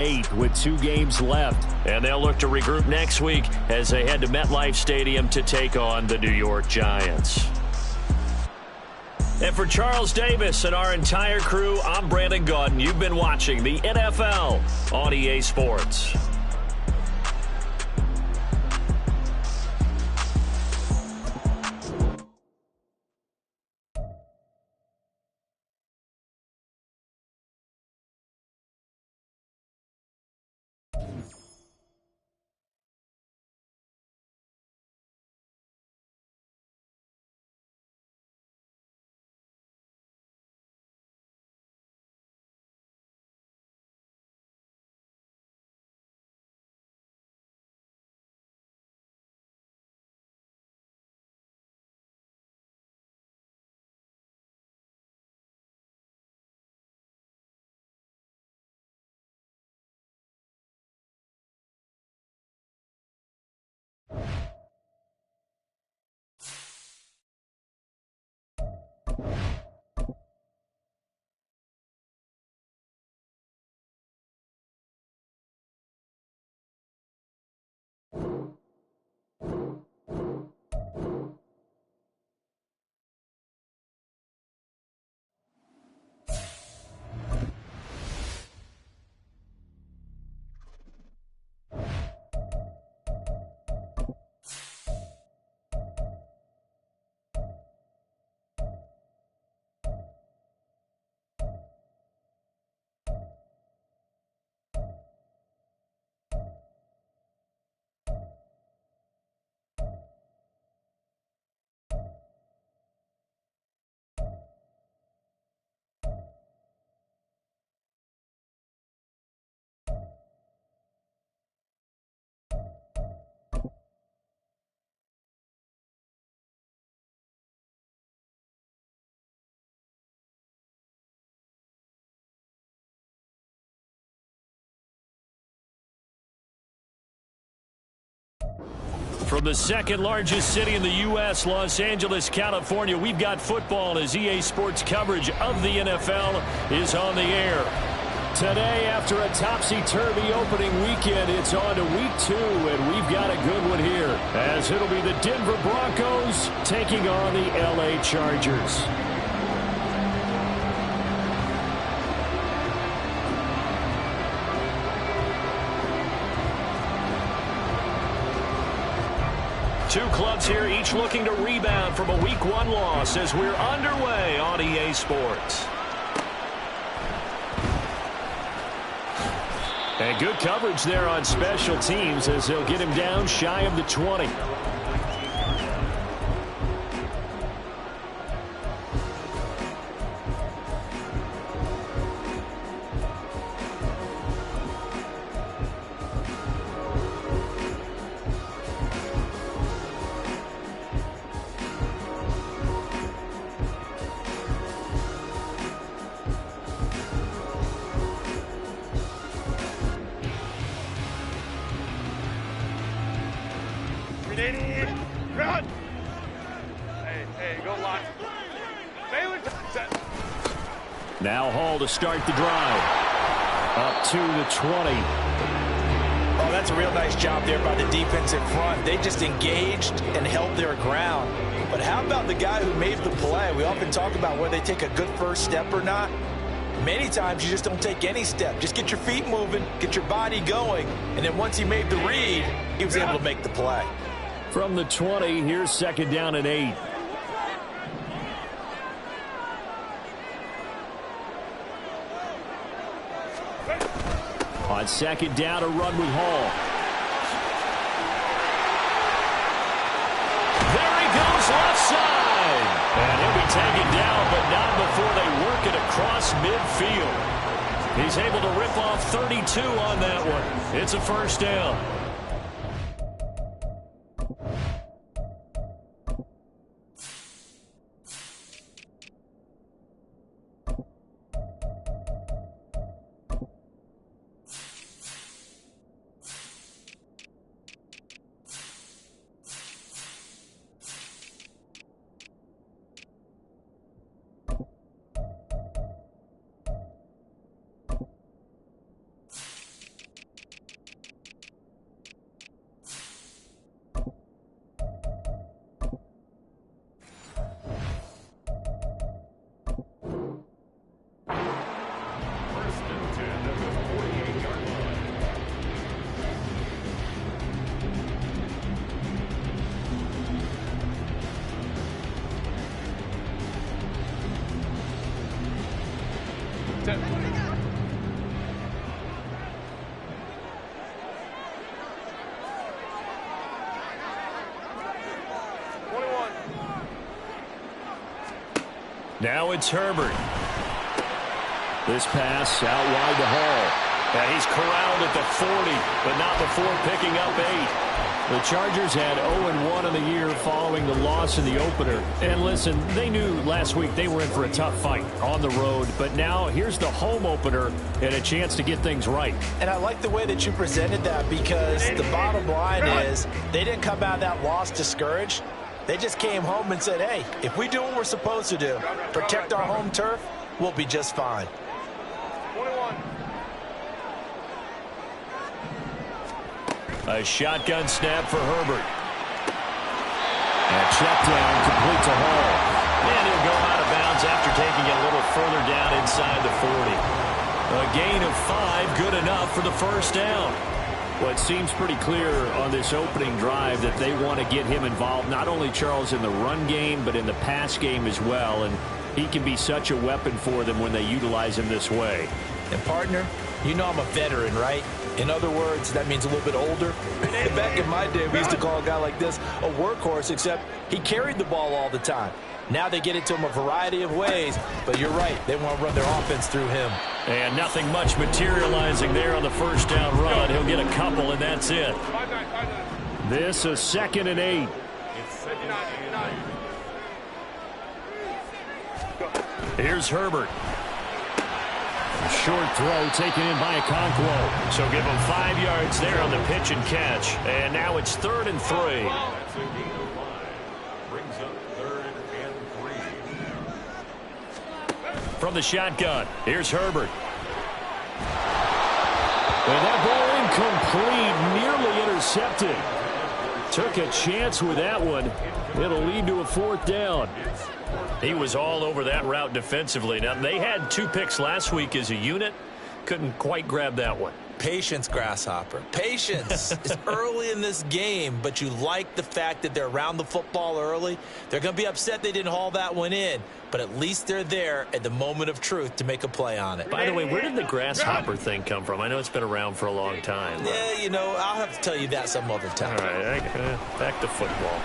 8th with 2 games left. And they'll look to regroup next week as they head to MetLife Stadium to take on the New York Giants. And for Charles Davis and our entire crew, I'm Brandon Gaudin. You've been watching the NFL on EA Sports. From the second largest city in the U.S., Los Angeles, California, we've got football as EA Sports coverage of the NFL is on the air. Today, after a topsy-turvy opening weekend, it's on to week 2, and we've got a good one here, as it'll be the Denver Broncos taking on the L.A. Chargers. Two clubs here, each looking to rebound from a Week 1 loss as we're underway on EA Sports. And good coverage there on special teams as they'll get him down shy of the 20. Run! Hey, go line. Now Hall to start the drive. Up to the 20. Oh, that's a real nice job there by the defense in front. They just engaged and held their ground. But how about the guy who made the play? We often talk about whether they take a good first step or not. Many times you just don't take any step. Just get your feet moving, get your body going, and then once he made the read, he was able to make the play. From the 20, here's second down and 8. On second down, a run with Hall. There he goes, left side. And he'll be taken down, but not before they work it across midfield. He's able to rip off 32 on that one. It's a first down. Now it's Herbert. This pass out wide to Hall. And he's corralled at the 40, but not before picking up 8. The Chargers had 0-1 in the year following the loss in the opener. And listen, they knew last week they were in for a tough fight on the road. But now here's the home opener and a chance to get things right. And I like the way that you presented that, because the bottom line is they didn't come out of that loss discouraged. They just came home and said, hey, if we do what we're supposed to do, protect our home turf, we'll be just fine. 21. A shotgun snap for Herbert. And check down complete to Hall. And he'll go out of bounds after taking it a little further down inside the 40. A gain of 5, good enough for the first down. Well, it seems pretty clear on this opening drive that they want to get him involved, not only, Charles, in the run game, but in the pass game as well. And he can be such a weapon for them when they utilize him this way. And, partner, you know I'm a veteran, right? In other words, that means a little bit older. Back in my day, we used to call a guy like this a workhorse, except he carried the ball all the time. Now they get it to him a variety of ways, but you're right. They want to run their offense through him. And nothing much materializing there on the first down run. He'll get a couple, and that's it. This is 2nd and 8. Here's Herbert. Short throw taken in by Okonkwo. So give him 5 yards there on the pitch and catch. And now it's 3rd and 3. Brings up 3rd and 3. From the shotgun, here's Herbert. And that ball incomplete, nearly intercepted. Took a chance with that one. It'll lead to a 4th down. He was all over that route defensively. Now, they had 2 picks last week as a unit. Couldn't quite grab that one. Patience, Grasshopper. Patience. It's early in this game, but you like the fact that they're around the football early. They're going to be upset they didn't haul that one in, but at least they're there at the moment of truth to make a play on it. By the way, where did the Grasshopper thing come from? I know it's been around for a long time. Yeah, you know, I'll have to tell you that some other time. All right, back to football.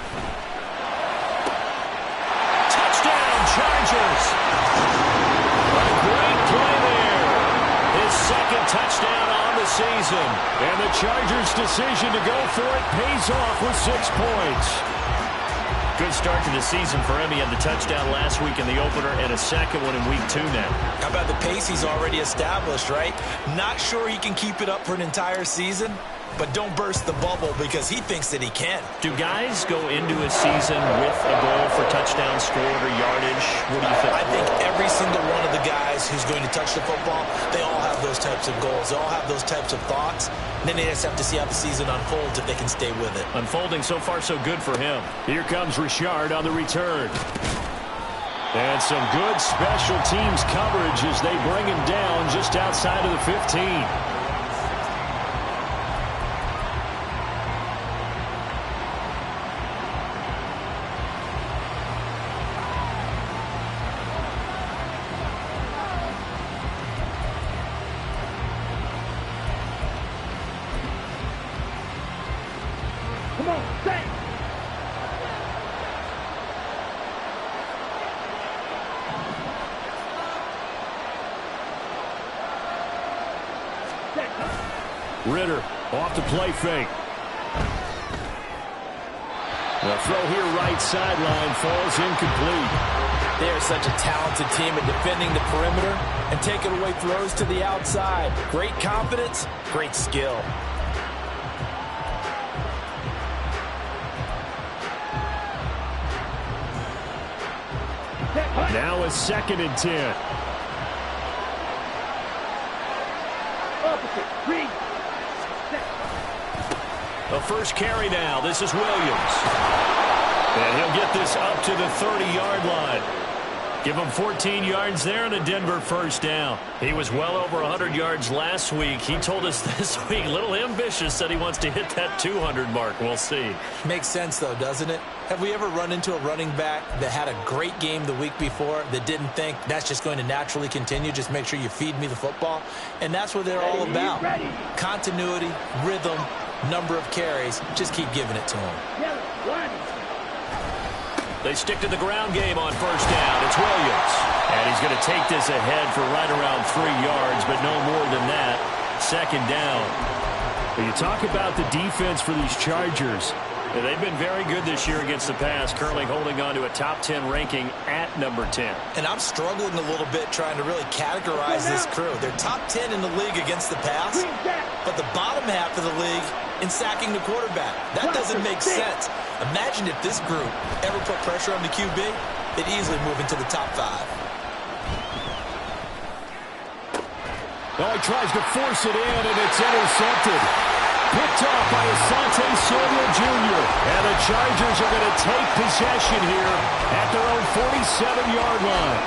Chargers. A great play there. His 2nd touchdown on the season. And the Chargers' decision to go for it pays off with 6 points. Good start to the season for him. He had the touchdown last week in the opener and a 2nd one in week 2 now. How about the pace he's already established, right? Not sure he can keep it up for an entire season, but don't burst the bubble because he thinks that he can. Do guys go into a season with a goal for touchdown scored or yardage? What do you think? I think every single one of the guys who's going to touch the football, they all have those types of goals. They all have those types of thoughts. And then they just have to see how the season unfolds if they can stay with it. Unfolding so far so good for him. Here comes Richard on the return. And some good special teams coverage as they bring him down just outside of the 15. Come on, stay. Ritter off the play fake. The throw here right sideline falls incomplete. They are such a talented team at defending the perimeter and taking away throws to the outside. Great confidence, great skill. Now a 2nd and 10. The first carry now. This is Williams. And he'll get this up to the 30-yard line. Give him 14 yards there and a Denver first down. He was well over 100 yards last week. He told us this week, a little ambitious, said he wants to hit that 200 mark. We'll see. Makes sense, though, doesn't it? Have we ever run into a running back that had a great game the week before that didn't think that's just going to naturally continue? Just make sure you feed me the football. And that's what they're all about. Continuity, rhythm, number of carries. Just keep giving it to them. They stick to the ground game on first down. It's Williams. And he's going to take this ahead for right around 3 yards, but no more than that. Second down. When you talk about the defense for these Chargers, they've been very good this year against the pass, currently holding on to a top 10 ranking at number 10. And I'm struggling a little bit trying to really categorize this crew. They're top 10 in the league against the pass, but the bottom half of the league in sacking the quarterback. That doesn't make sense. Imagine if this group ever put pressure on the QB, they'd easily move into the top 5. Oh, he tries to force it in, and it's intercepted. Picked off by Asante Samuel Jr. And the Chargers are going to take possession here at their own 47-yard line.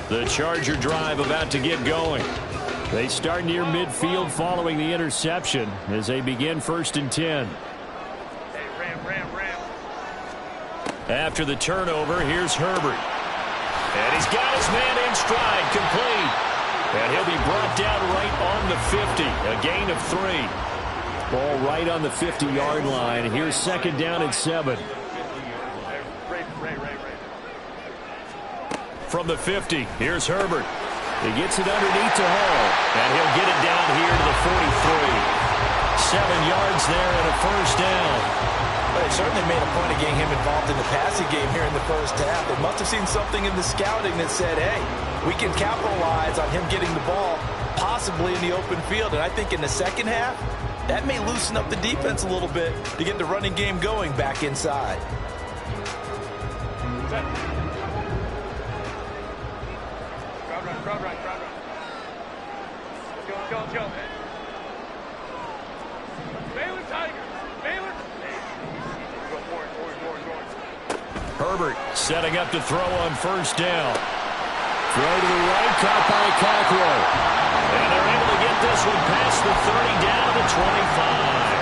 The Charger drive about to get going. They start near midfield following the interception as they begin 1st and 10. After the turnover, here's Herbert. And he's got his man in stride, complete. And he'll be brought down right on the 50, a gain of 3. Ball right on the 50-yard line. Here's 2nd down and 7. From the 50, here's Herbert. He gets it underneath to Hall, and he'll get it down here to the 43. 7 yards there and a 1st down. But they certainly made a point of getting him involved in the passing game here in the first half. They must have seen something in the scouting that said, hey, we can capitalize on him getting the ball possibly in the open field. And I think in the second half, that may loosen up the defense a little bit to get the running game going back inside. Crowd run. Let's go. Baylor Tigers. Baylor. Go forward. Herbert setting up to throw on 1st down. Throw to the right, caught by Cockrell. And they're able to get this one past the 30 down to the 25.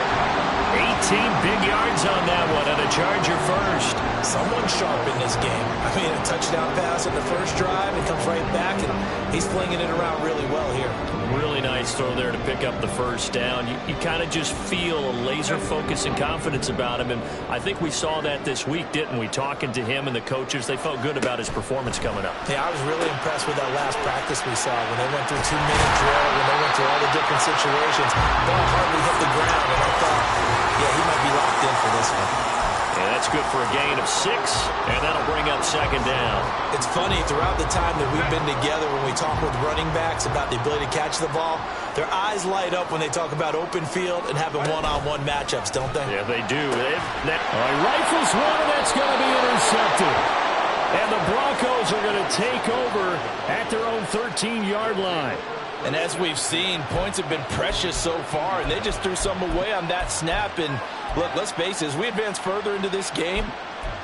18 big yards on that one, and a Charger first. Someone sharp in this game. I mean, a touchdown pass on the first drive. It comes right back, and he's flinging it around really well here. Really nice throw there to pick up the 1st down. You kind of just feel a laser focus and confidence about him, and I think we saw that this week, didn't we? Talking to him and the coaches, they felt good about his performance coming up. Yeah, I was really impressed with that last practice we saw when they went through 2-minute drill, when they went through all the different situations. Ball hardly hit the ground, and I thought, yeah, he might be locked in for this one. And that's good for a gain of 6, and that'll bring up 2nd down. It's funny, throughout the time that we've been together, when we talk with running backs about the ability to catch the ball, their eyes light up when they talk about open field and having one-on-one matchups, don't they? Yeah, they do. All right, rifles one, and that's going to be intercepted. And the Broncos are going to take over at their own 13-yard line. And as we've seen, points have been precious so far, and they just threw some away on that snap. And look, let's face it, as we advance further into this game,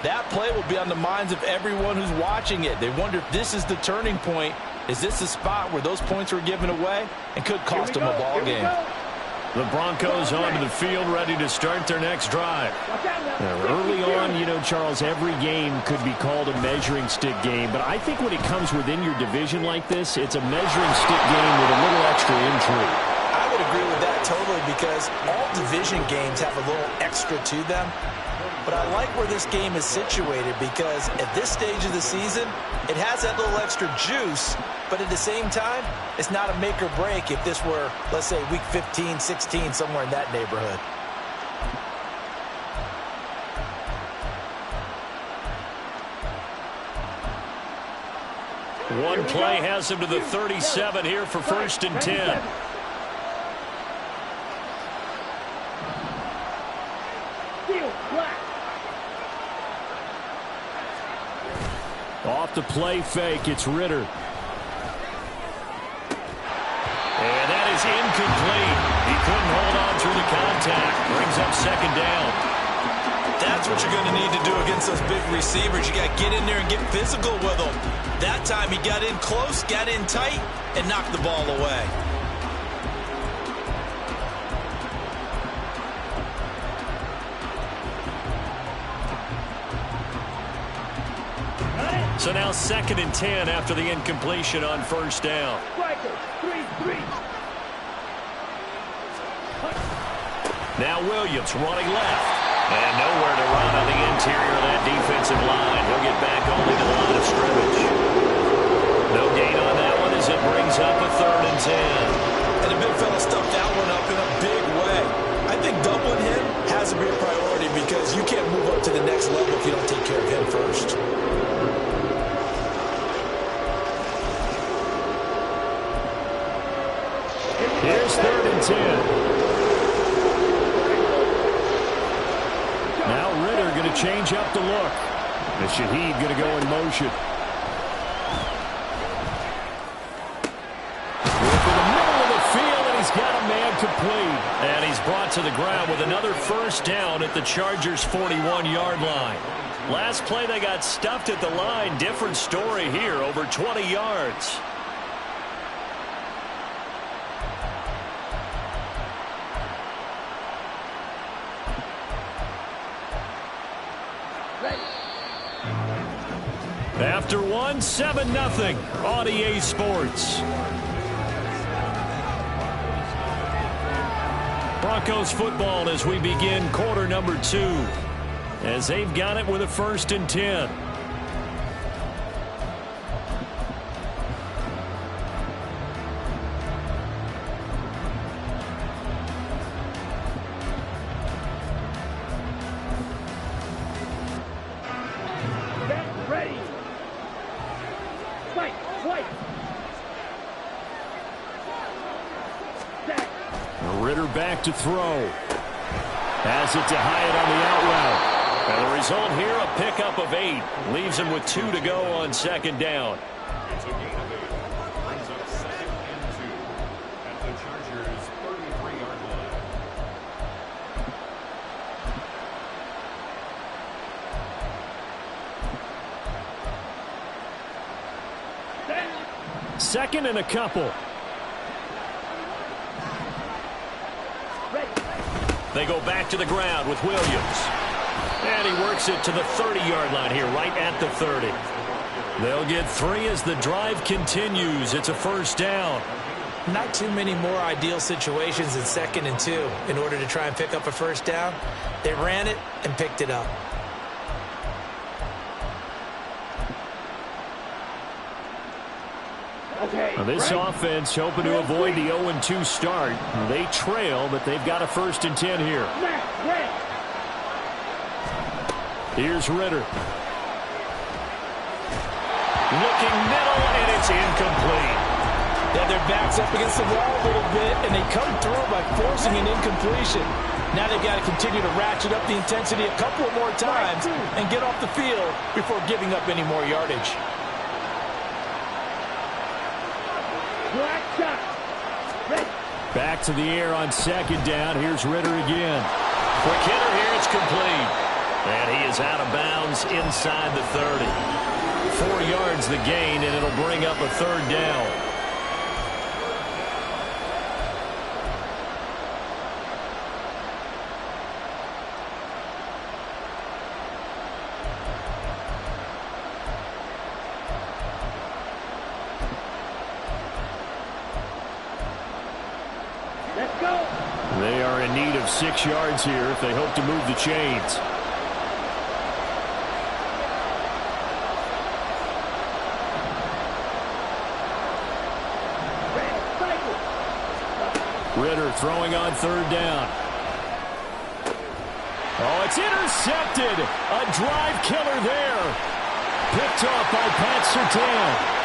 that play will be on the minds of everyone who's watching it. They wonder if this is the turning point. Is this the spot where those points were given away and could cost them a ball game? The Broncos onto the field, ready to start their next drive. Now, early on, you know, Charles, every game could be called a measuring stick game, but I think when it comes within your division like this, it's a measuring stick game with a little extra intrigue. I would agree with that totally, because all division games have a little extra to them. But I like where this game is situated, because at this stage of the season, it has that little extra juice, but at the same time, it's not a make or break if this were, let's say, week 15, 16, somewhere in that neighborhood. One play has him to the 37 here for 1st and 10. Off the play fake, it's Ritter. And that is incomplete. He couldn't hold on through the contact. Brings up 2nd down. That's what you're going to need to do against those big receivers. You got to get in there and get physical with them. That time he got in close, got in tight, and knocked the ball away. So now 2nd and 10 after the incompletion on 1st down. Now Williams running left. And nowhere to run on the interior of that defensive line. He'll get back only to the line of scrimmage. No gain on that one as it brings up a 3rd and 10. And the big fella stuffed that one up in a big way. I think doubling him has to be a priority because you can't move up to the next level if you don't take care of him first. Here's 3rd and 10. Now Ritter going to change up the look. And Shaheed going to go in motion. Into the middle of the field, and he's got a man complete. And he's brought to the ground with another 1st down at the Chargers' 41-yard line. Last play they got stuffed at the line. Different story here, over 20 yards. After 1, 7-0 on EA Sports. Broncos football as we begin quarter number 2. As they've got it with a 1st and 10. Ritter back to throw. Has it to Hyatt on the out route. And the result here, a pickup of 8. Leaves him with 2 to go on 2nd down. It's a gain of 8. Brings up 2nd and 2 at the Chargers' 33-yard line. 2nd and a couple. They go back to the ground with Williams. And he works it to the 30-yard line here, right at the 30. They'll get 3 as the drive continues. It's a 1st down. Not too many more ideal situations in 2nd and 2 in order to try and pick up a 1st down. They ran it and picked it up. Now this offense hoping to avoid the 0-2 start. They trail, but they've got a 1st and 10 here. Here's Ritter. Looking middle, and it's incomplete. Yeah, their back's up against the wall a little bit, and they come through by forcing an incompletion. Now they've got to continue to ratchet up the intensity a couple more times and get off the field before giving up any more yardage. Back to the air on 2nd down. Here's Ritter again. Quick hitter here. It's complete. And he is out of bounds inside the 30. 4 yards the gain, and it'll bring up a 3rd down. They are in need of 6 yards here if they hope to move the chains. Ritter throwing on 3rd down. Oh, it's intercepted. A drive killer there. Picked off by Pat Surtain.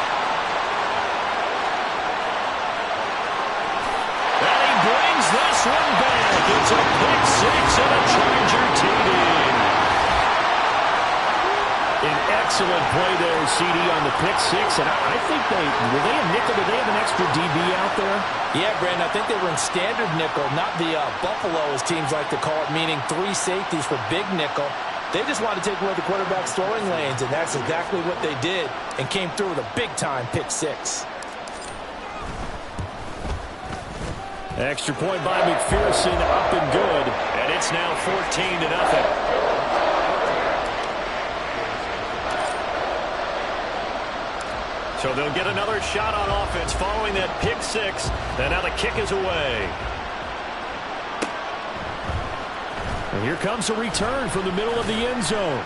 Brings this one back. It's a pick 6 and a Charger TD. An excellent play there, CD, on the pick 6. And I think were they a nickel? Did they have an extra DB out there? Yeah, Brandon, I think they were in standard nickel, not the Buffalo, as teams like to call it, meaning 3 safeties for big nickel. They just wanted to take away the quarterback's throwing lanes, and that's exactly what they did, and came through with a big-time pick 6. Extra point by McPherson, up and good. And it's now 14-0. So they'll get another shot on offense following that pick 6. And now the kick is away. And here comes a return from the middle of the end zone.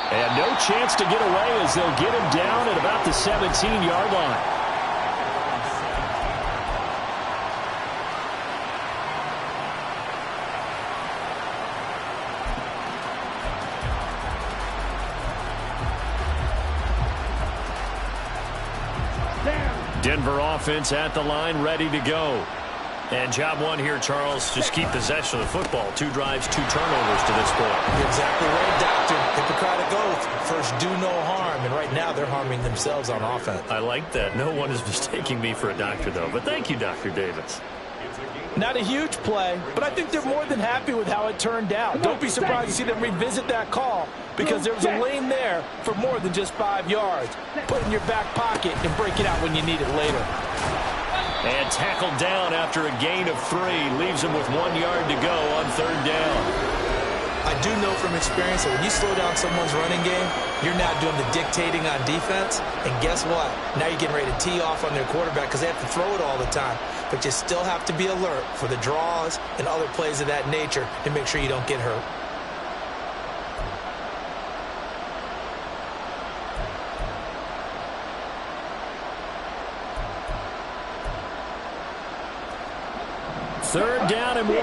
And no chance to get away as they'll get him down at about the 17-yard line. Denver offense at the line, ready to go. And job one here, Charles, just keep possession of the football. 2 drives, 2 turnovers to this point. You're exactly right, Doctor. Hippocratic oath. First, do no harm. And right now, they're harming themselves on offense. I like that. No one is mistaking me for a doctor, though. But thank you, Dr. Davis. Not a huge play, but I think they're more than happy with how it turned out. Don't be surprised to see them revisit that call because there was a lane there for more than just 5 yards. Put it in your back pocket and break it out when you need it later. And tackled down after a gain of 3. Leaves him with 1 yard to go on 3rd down. I do know from experience that when you slow down someone's running game, you're now doing the dictating on defense. And guess what? Now you're getting ready to tee off on their quarterback because they have to throw it all the time. But you still have to be alert for the draws and other plays of that nature to make sure you don't get hurt. Third down and 1.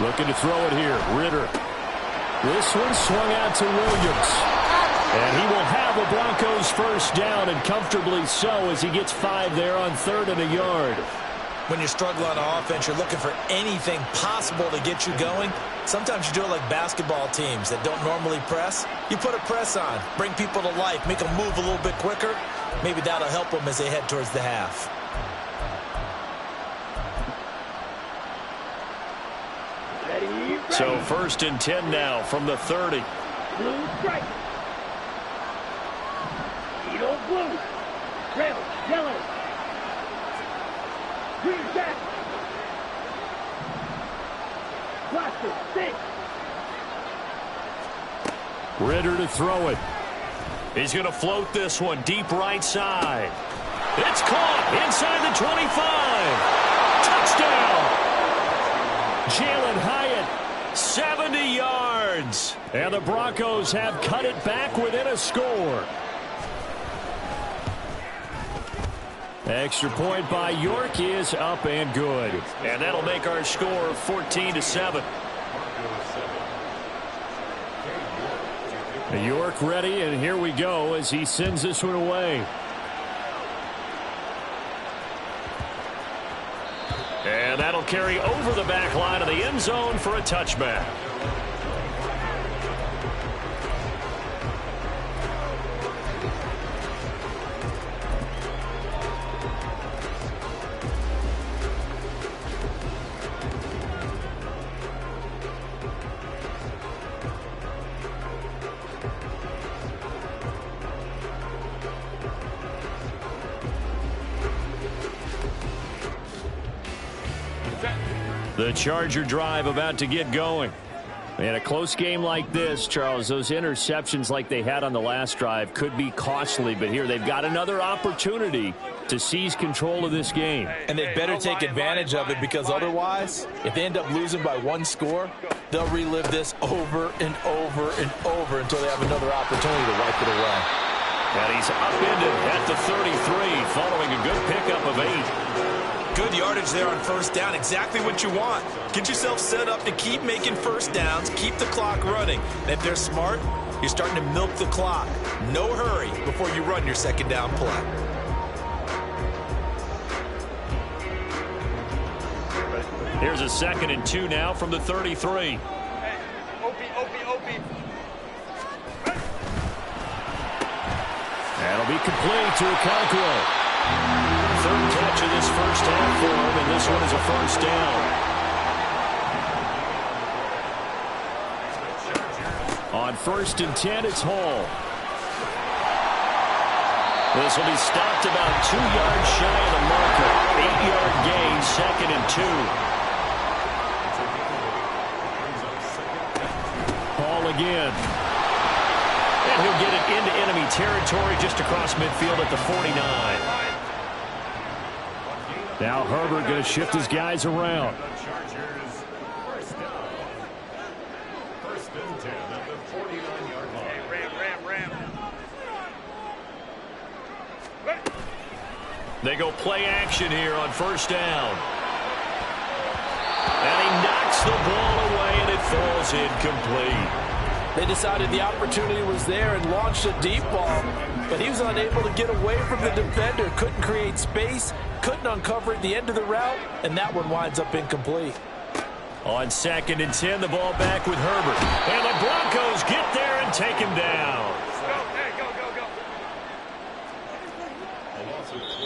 Looking to throw it here. Ritter. This one swung out to Williams. And he will have the Broncos first down, and comfortably so as he gets 5 there on 3rd and a yard. When you struggle on offense, you're looking for anything possible to get you going. Sometimes you do it like basketball teams that don't normally press. You put a press on, bring people to life, make them move a little bit quicker. Maybe that'll help them as they head towards the half. So 1st and 10 now from the 30. Blue strike. Eagle blue. Red, yellow. Green jack. Blaster, stick. Ritter to throw it. He's going to float this one deep right side. It's caught inside the 25. Touchdown. Jalen Hyatt, 70 yards. And the Broncos have cut it back within a score. Extra point by York is up and good. And that'll make our score 14-7. York ready, and here we go as he sends this one away. And that'll carry over the back line of the end zone for a touchback. The Charger drive about to get going. And a close game like this, Charles, those interceptions like they had on the last drive could be costly. But here they've got another opportunity to seize control of this game. And they better take advantage of it because otherwise, if they end up losing by 1 score, they'll relive this over and over and over until they have another opportunity to wipe it away. And he's upended at the 33 following a good pickup of 8. Good yardage there on 1st down. Exactly what you want. Get yourself set up to keep making 1st downs, keep the clock running. And if they're smart, you're starting to milk the clock. No hurry before you run your 2nd down play. Here's a 2nd and 2 now from the 33. That'll be complete to Okonkwo. 3rd catch of this first half for him, and this one is a 1st down. On 1st and 10, it's Hall. This will be stopped about 2 yards shy of the marker. 8-yard gain, 2nd and 2. Hall again. And he'll get it into enemy territory just across midfield at the 49. Now Herbert going to shift his guys around. The Chargers, first down. First and 10 at the 49-yard line. They go play action here on first down. And he knocks the ball away, and it falls incomplete. They decided the opportunity was there and launched a deep ball, but he was unable to get away from the defender, couldn't create space, couldn't uncover at the end of the route, and that one winds up incomplete. On second and 10, the ball back with Herbert. And the Broncos get there and take him down.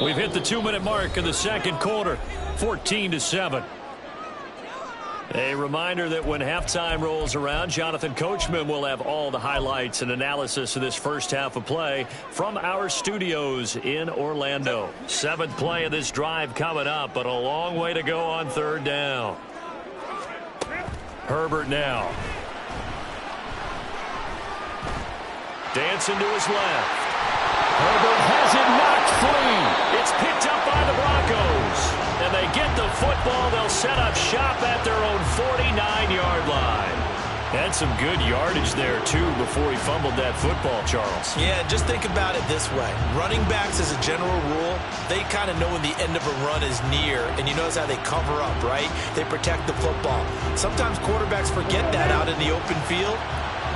We've hit the 2-minute mark in the second quarter, 14-7. A reminder that when halftime rolls around, Jonathan Coachman will have all the highlights and analysis of this first half of play from our studios in Orlando. 7th play of this drive coming up, but a long way to go on third down. Herbert now. Dancing to his left. Herbert has it knocked free. It's picked up by the Broncos. And they get the football. They'll set up shop at their own 49-yard line. Had some good yardage there, too, before he fumbled that football, Charles. Yeah, just think about it this way. Running backs, as a general rule, they kind of know when the end of a run is near, and you notice how they cover up, right? They protect the football. Sometimes quarterbacks forget that out in the open field.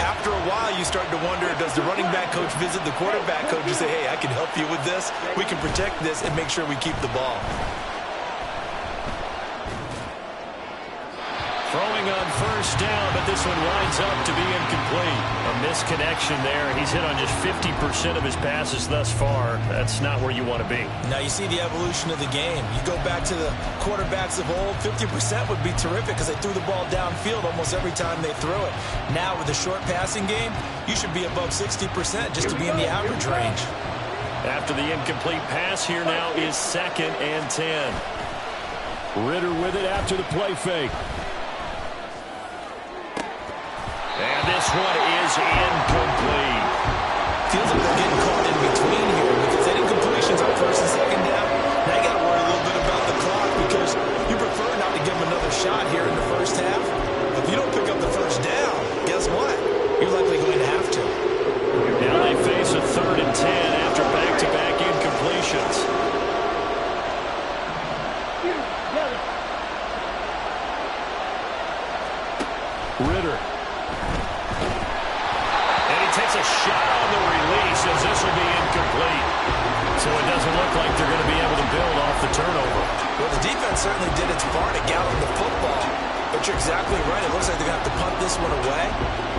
After a while, you start to wonder, does the running back coach visit the quarterback coach and say, hey, I can help you with this. We can protect this and make sure we keep the ball. Throwing on first down, but this one winds up to be incomplete. A misconnection there. He's hit on just 50% of his passes thus far. That's not where you want to be. Now you see the evolution of the game. You go back to the quarterbacks of old, 50% would be terrific because they threw the ball downfield almost every time they threw it. Now with the short passing game, you should be above 60% just to be in the average range. After the incomplete pass, here now is 2nd and 10. Ritter with it after the play fake. And this one is incomplete. Feels like they're getting caught in between here because that incompletion's on first and second down. Now you got to worry a little bit about the clock because you prefer not to give them another shot here in the first half. If you don't pick up the first down, guess what? You're likely going to have to. Now they face a 3rd and 10 after back-to-back incompletions. Ritter. Takes a shot on the release as this will be incomplete. So it doesn't look like they're going to be able to build off the turnover. Well, the defense certainly did its part to gallop the football. But you're exactly right. It looks like they're going to have to punt this one away.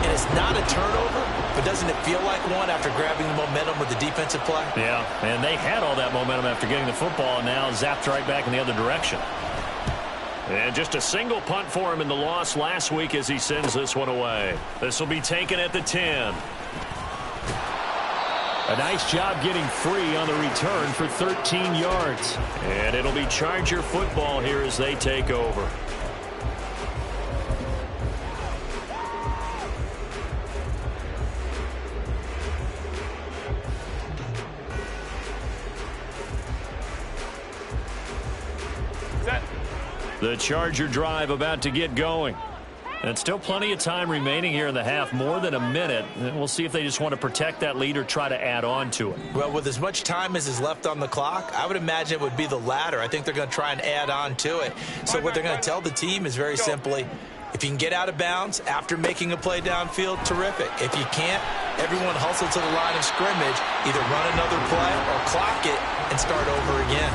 And it's not a turnover, but doesn't it feel like one after grabbing the momentum with the defensive play? Yeah, and they had all that momentum after getting the football and now zapped right back in the other direction. And just a single punt for him in the loss last week as he sends this one away. This will be taken at the 10. A nice job getting free on the return for 13 yards. And it'll be Charger football here as they take over. The Charger drive about to get going. And still plenty of time remaining here in the half, more than a minute. And we'll see if they just want to protect that lead or try to add on to it. Well, with as much time as is left on the clock, I would imagine it would be the latter. I think they're going to try and add on to it. So what they're going to tell the team is very simply, if you can get out of bounds after making a play downfield, terrific. If you can't, everyone hustle to the line of scrimmage, either run another play or clock it and start over again.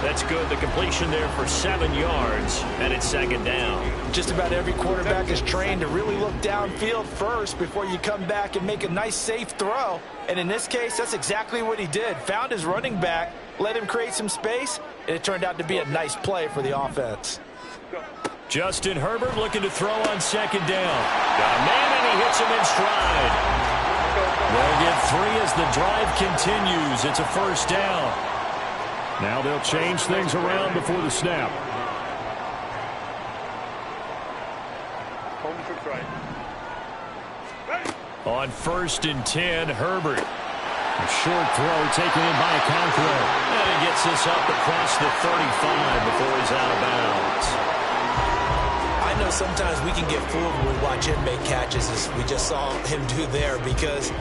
That's good. The completion there for 7 yards, and it's 2nd down. Just about every quarterback is trained to really look downfield first before you come back and make a nice, safe throw. And in this case, that's exactly what he did. Found his running back, let him create some space, and it turned out to be a nice play for the offense. Justin Herbert looking to throw on 2nd down. Got a man, and he hits him in stride. They'll get 3 as the drive continues. It's a 1st down. Now they'll change things around before the snap. On 1st and 10, Herbert. A short throw taken in by Okonkwo. And he gets this up across the 35 before he's out of bounds. I know sometimes we can get fooled when we watch him make catches, as we just saw him do there, because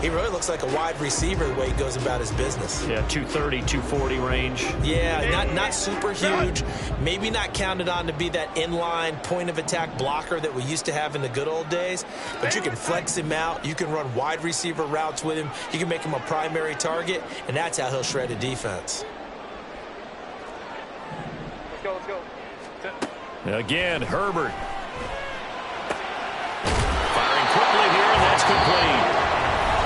he really looks like a wide receiver the way he goes about his business. Yeah, 230, 240 range. Yeah, not super huge. Maybe not counted on to be that inline point-of-attack blocker that we used to have in the good old days. But you can flex him out. You can run wide receiver routes with him. You can make him a primary target, and that's how he'll shred a defense. Let's go. Again, Herbert. Firing quickly here, and that's complete.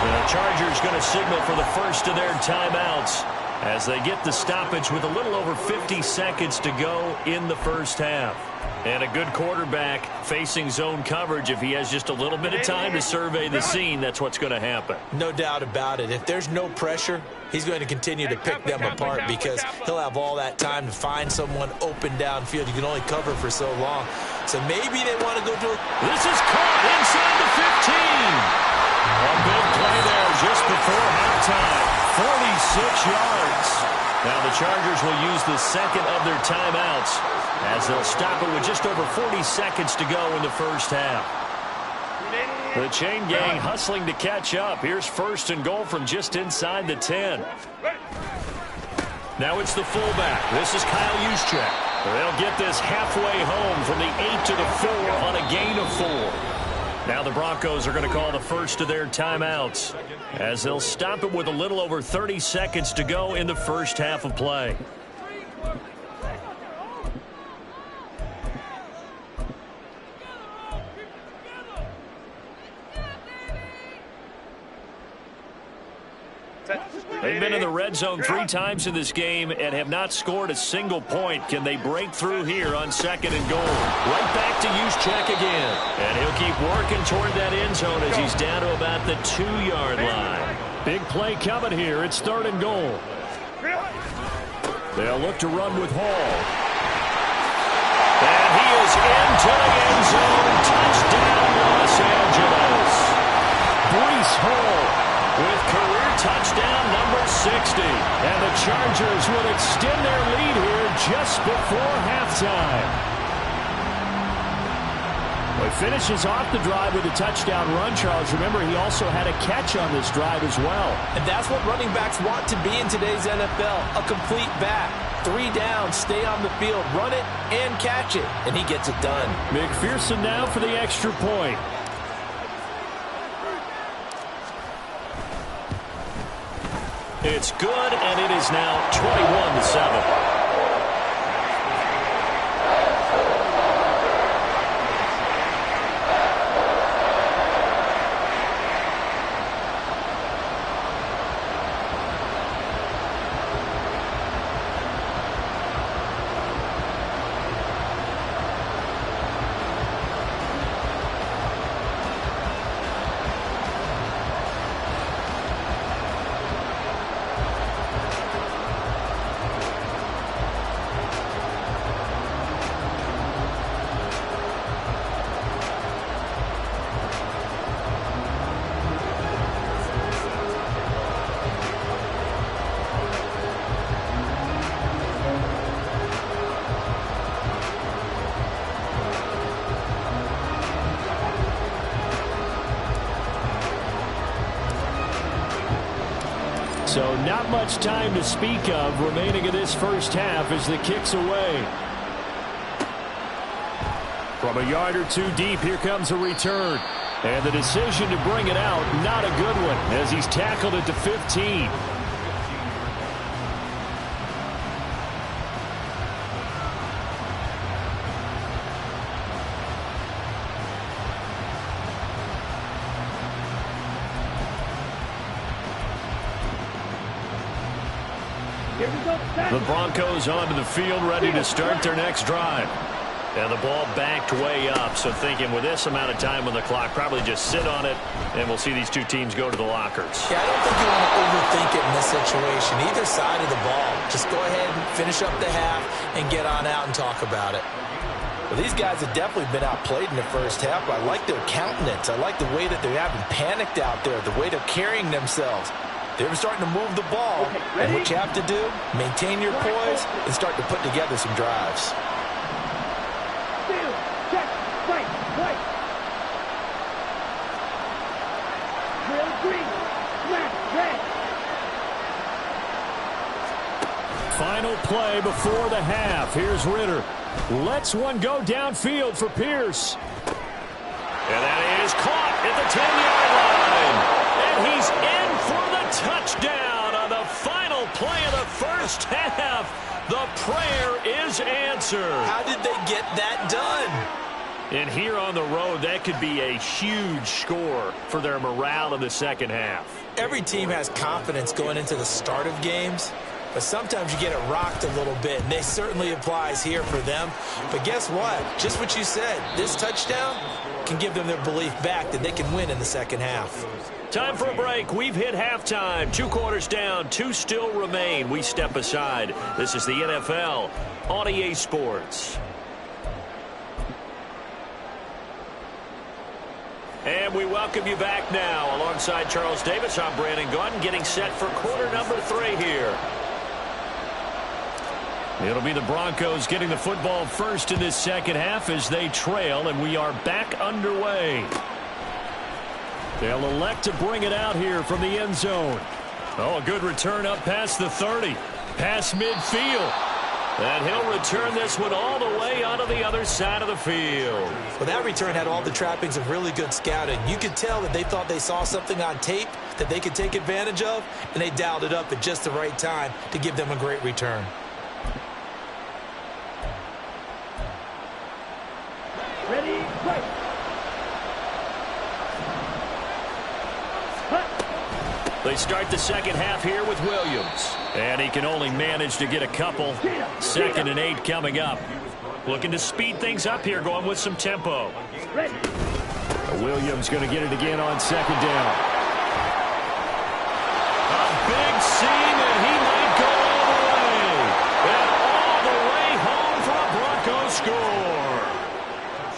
The Chargers going to signal for the first of their timeouts as they get the stoppage with a little over 50 seconds to go in the first half. And a good quarterback facing zone coverage. If he has just a little bit of time to survey the scene, that's what's going to happen. No doubt about it. If there's no pressure, he's going to continue to pick them apart because he'll have all that time to find someone open downfield. You can only cover for so long. So maybe they want to go to it. This is caught inside the 15. A big play there just before halftime. 46 yards. Now the Chargers will use the second of their timeouts as they'll stop it with just over 40 seconds to go in the first half. The chain gang hustling to catch up. Here's first and goal from just inside the 10. Now it's the fullback. This is Kyle Juszczyk. They'll get this halfway home from the 8 to the 4 on a gain of 4. Now the Broncos are going to call the first of their timeouts as they'll stop it with a little over 30 seconds to go in the first half of play. They've been in the red zone 3 times in this game and have not scored a single point. Can they break through here on second and goal? Right back to Juszczyk again. And he'll keep working toward that end zone as he's down to about the 2-yard line. Big play coming here. It's third and goal. They'll look to run with Hall. And he is into the end zone. Touchdown, Los Angeles. Breece Hall with career touchdown number 60. And the Chargers will extend their lead here just before halftime. Well, he finishes off the drive with a touchdown run, Charles. Remember, he also had a catch on this drive as well. And that's what running backs want to be in today's NFL, a complete back. 3 down, stay on the field, run it, and catch it. And he gets it done. McPherson now for the extra point. It's good, and it is now 21-7. So not much time to speak of remaining in this first half as the kick's away. From a yard or 2 deep, here comes a return. And the decision to bring it out, not a good one, as he's tackled at the 15. The Broncos onto the field, ready to start their next drive. And the ball backed way up, so thinking with this amount of time on the clock, probably just sit on it, and we'll see these two teams go to the lockers. Yeah, I don't think you want to overthink it in this situation. Either side of the ball. Just go ahead and finish up the half and get on out and talk about it. Well, these guys have definitely been outplayed in the first half, but I like their countenance. I like the way that they haven't panicked out there, the way they're carrying themselves. They're starting to move the ball. Okay, And what you have to do, maintain your poise and start to put together some drives. Steal, check, right, right. Drill green, smash, red. Final play before the half. Here's Ritter. Lets one go downfield for Pierce. And that is caught at the 10-yard line. And he's in for the touchdown on the final play of the first half. The prayer is answered. How did they get that done? And here on the road, that could be a huge score for their morale in the second half. Every team has confidence going into the start of games, but sometimes you get it rocked a little bit, and they certainly applies here for them. But guess what? Just what you said, this touchdown can give them their belief back that they can win in the second half. Time for a break. We've hit halftime. 2 quarters down, 2 still remain. We step aside. This is the NFL on EA Sports. And we welcome you back now. Alongside Charles Davis, I'm Brandon Gaudin, getting set for quarter number 3 here. It'll be the Broncos getting the football first in this second half as they trail, and we are back underway. They'll elect to bring it out here from the end zone. Oh, a good return up past the 30. Past midfield. And he'll return this one all the way onto the other side of the field. Well, that return had all the trappings of really good scouting. You could tell that they thought they saw something on tape that they could take advantage of, and they dialed it up at just the right time to give them a great return. Ready, right. They start the second half here with Williams. And he can only manage to get a couple. 2nd and 8 coming up. Looking to speed things up here, going with some tempo. Ready. Williams going to get it again on 2nd down. A big seam, and he might go all the way. And all the way home for a Broncos score.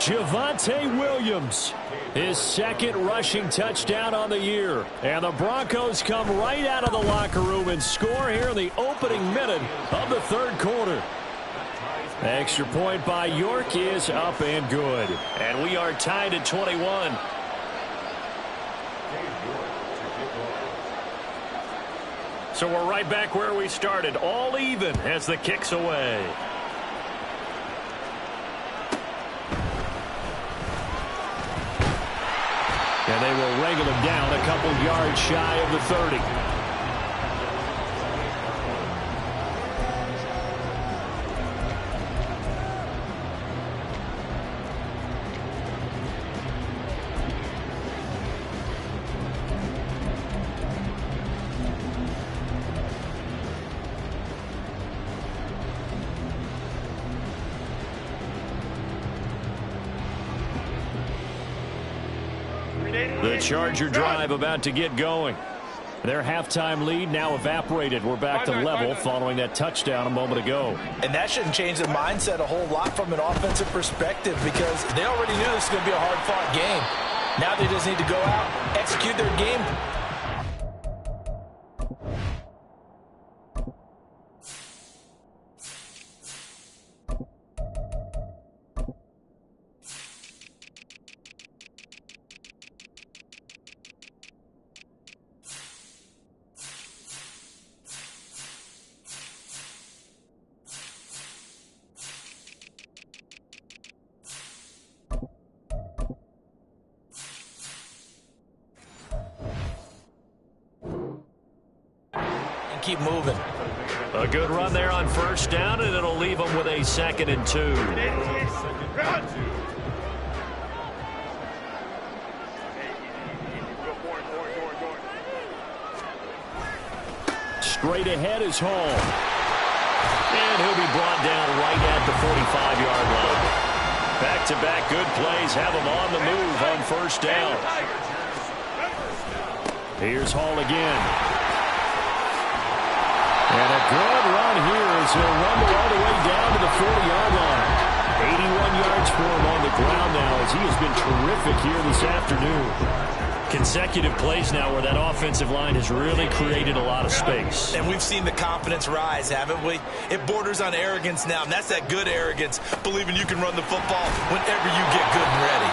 Javonte Williams, his 2nd rushing touchdown on the year. And the Broncos come right out of the locker room and score here in the opening minute of the 3rd quarter. Extra point by York is up and good. And we are tied at 21. So we're right back where we started, all even as the kick's away. And they will wrangle him down a couple yards shy of the 30. The Charger drive about to get going. Their halftime lead now evaporated. We're back to level following that touchdown a moment ago. And that shouldn't change the mindset a whole lot from an offensive perspective because they already knew this was going to be a hard-fought game. Now they just need to go out, execute their game. Keep moving. A good run there on 1st down, and it'll leave them with a 2nd and 2. Straight ahead is Hall. And he'll be brought down right at the 45-yard line. Back-to-back good plays have him on the move on 1st down. Here's Hall again. And a good run here as he'll rumble all the way down to the 40-yard line. 81 yards for him on the ground now as he has been terrific here this afternoon. Consecutive plays now where that offensive line has really created a lot of space. And we've seen the confidence rise, haven't we? It borders on arrogance now, and that's that good arrogance, believing you can run the football whenever you get good and ready.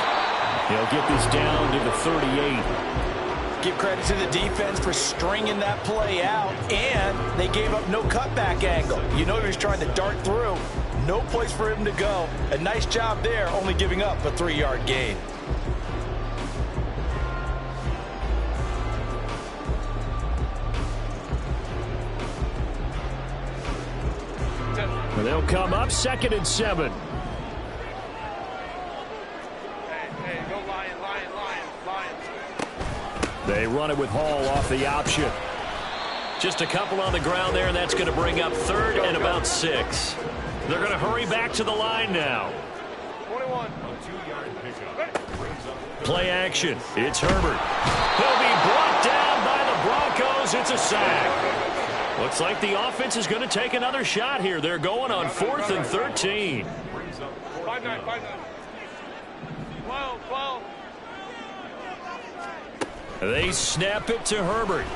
He'll get this down to the 38. Give credit to the defense for stringing that play out, and they gave up no cutback angle. You know he was trying to dart through. No place for him to go. A nice job there, only giving up a 3-yard gain. They'll come up 2nd and 7. Hey, go Lions. They run it with Hall off the option. Just a couple on the ground there, and that's going to bring up 3rd and about 6. They're going to hurry back to the line now. 21. A 2-yard pickup brings up Play action. It's Herbert. He'll be brought down by the Broncos. It's a sack. Looks like the offense is going to take another shot here. They're going on 4th and 13. 5-9. 12. They snap it to Herbert.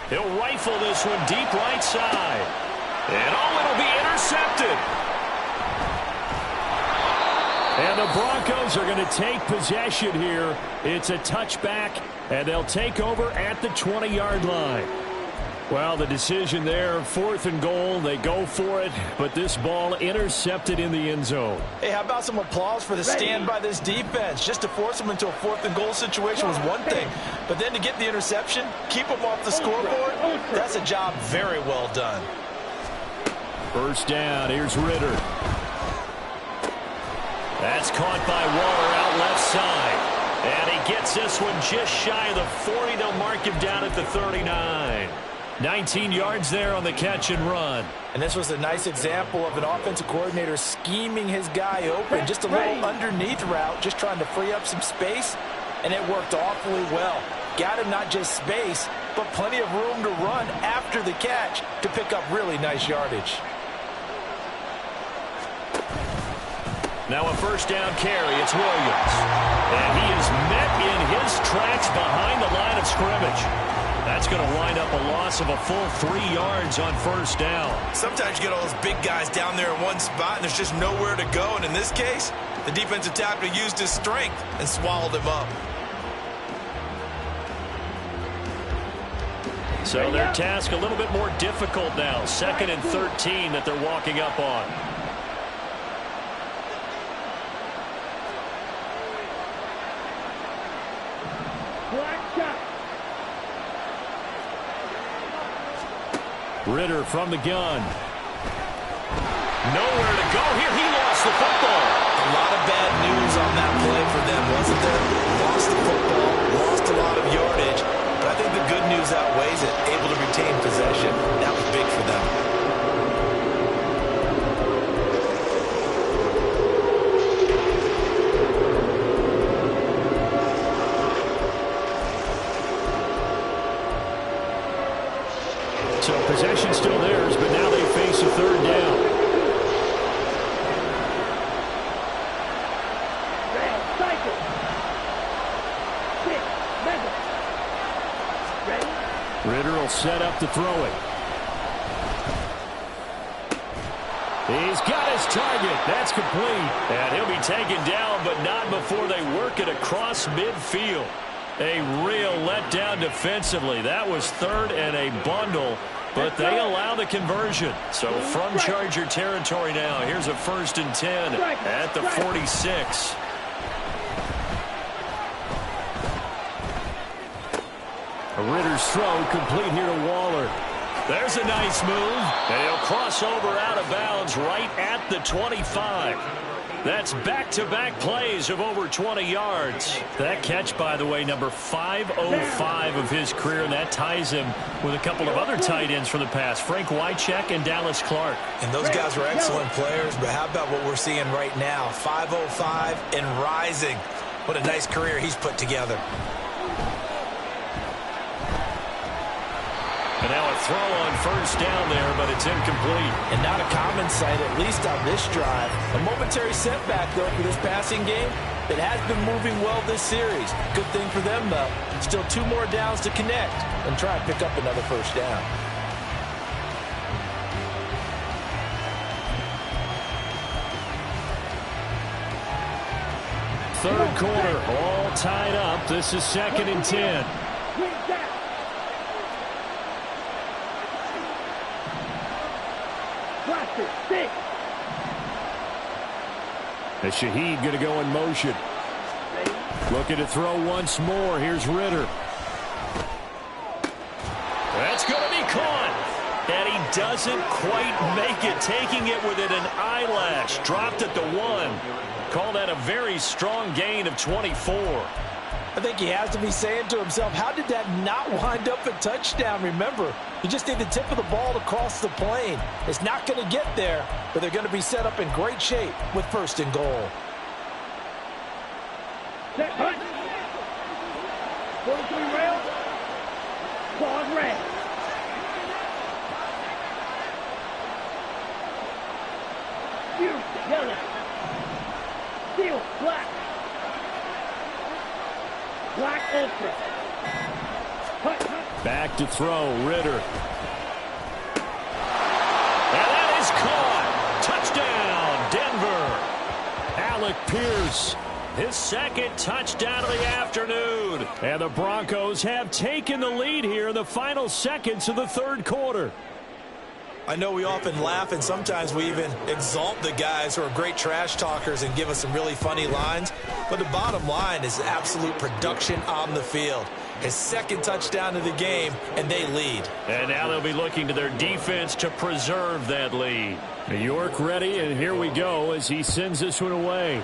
He'll rifle this one deep right side. And it'll be intercepted. And the Broncos are going to take possession here. It's a touchback, and they'll take over at the 20-yard line. Well, the decision there, 4th and goal. They go for it, but this ball intercepted in the end zone. Hey, how about some applause for the stand by this defense? Just to force them into a 4th and goal situation was one thing, but then to get the interception, keep them off the scoreboard, that's a job very well done. First down, here's Ritter. That's caught by Waller out left side. And he gets this one just shy of the 40. They'll mark him down at the 39. 19 yards there on the catch and run. And this was a nice example of an offensive coordinator scheming his guy open. Just a little underneath route, just trying to free up some space, and it worked awfully well. Got him not just space, but plenty of room to run after the catch to pick up really nice yardage. Now a first down carry. It's Williams. And he is met in his tracks behind the line of scrimmage. That's going to wind up a loss of a full 3 yards on first down. Sometimes you get all those big guys down there in one spot, and there's just nowhere to go. And in this case, the defensive tackle used his strength and swallowed him up. So their task a little bit more difficult now. 2nd and 13 that they're walking up on. Ritter from the gun. Nowhere to go here. He lost the football. A lot of bad news on that play for them, wasn't there? Lost the football, lost a lot of yardage, but I think the good news outweighs it. Able to retain possession. That was big for them. So possession still theirs, but now they face a 3rd down. Ritter will set up to throw it. He's got his target. That's complete. And he'll be taken down, but not before they work it across midfield. A real letdown defensively. That was 3rd and a bundle, but they allow the conversion. So from Charger territory now, here's a 1st and 10 at the 46. Ritter's throw complete here to Waller. There's a nice move, and he'll cross over out of bounds right at the 25. That's back-to-back plays of over 20 yards. That catch, by the way, number 505 of his career, and that ties him with a couple of other tight ends for the past, Frank Wycheck and Dallas Clark. And those guys were excellent players, but how about what we're seeing right now? 505 and rising. What a nice career he's put together. And now a throw on first down there, but it's incomplete. And not a common sight, at least on this drive. A momentary setback, though, for this passing game that has been moving well this series. Good thing for them, though. Still 2 more downs to connect and try and pick up another first down. Third quarter, all tied up. This is 2nd and 10. And Shaheed going to go in motion. Looking to throw once more. Here's Ritter. That's going to be caught. And he doesn't quite make it. Taking it within an eyelash. Dropped at the 1. Call that a very strong gain of 24. I think he has to be saying to himself, how did that not wind up a touchdown? Remember, you just need the tip of the ball to cross the plane. It's not going to get there, but they're going to be set up in great shape with 1st and goal. Set hunt. 43 rail. Quad red. Beautiful. Yellow. Steel. Black. Black ultra. Hunt, hunt. Back to throw. Ritter. And that is caught. Touchdown, Denver. Alec Pierce. His 2nd touchdown of the afternoon. And the Broncos have taken the lead here in the final seconds of the 3rd quarter. I know we often laugh and sometimes we even exalt the guys who are great trash talkers and give us some really funny lines. But the bottom line is absolute production on the field. His 2nd touchdown of the game, and they lead. And now they'll be looking to their defense to preserve that lead. New York ready, and here we go as he sends this one away.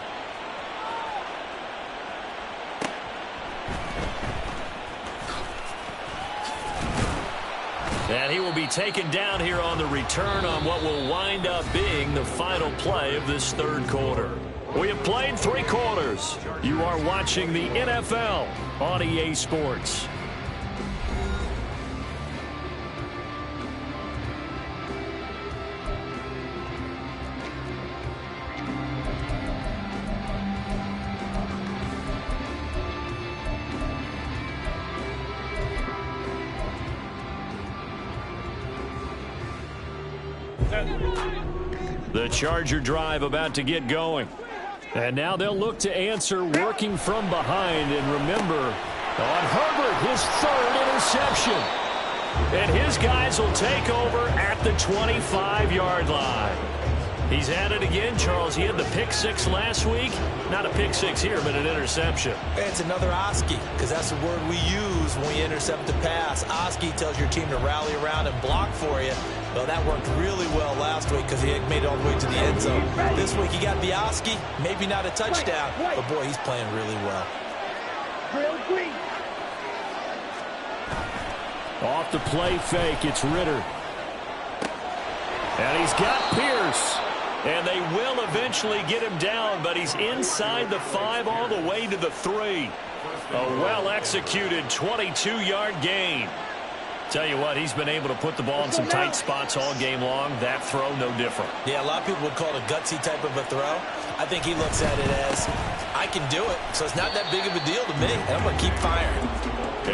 And he will be taken down here on the return on what will wind up being the final play of this 3rd quarter. We have played 3 quarters. You are watching the NFL on EA Sports. The Charger drive about to get going. And now they'll look to answer working from behind. And remember, on Herbert, his 3rd interception. And his guys will take over at the 25-yard line. He's at it again, Charles. He had the pick 6 last week. Not a pick 6 here, but an interception. It's another Oski, because that's the word we use when we intercept a pass. Oski tells your team to rally around and block for you. Well, that worked really well last week because he had made it all the way to the end zone. This week he got the Oski, maybe not a touchdown, but boy, he's playing really well. Grill green. Off the play fake, it's Ritter. And he's got Pierce. And they will eventually get him down, but he's inside the 5 all the way to the 3. A well-executed 22-yard gain. Tell you what, he's been able to put the ball in some tight spots all game long. That throw, no different. Yeah, a lot of people would call it a gutsy type of a throw. I think he looks at it as, I can do it, so it's not that big of a deal to me, and I'm going to keep firing.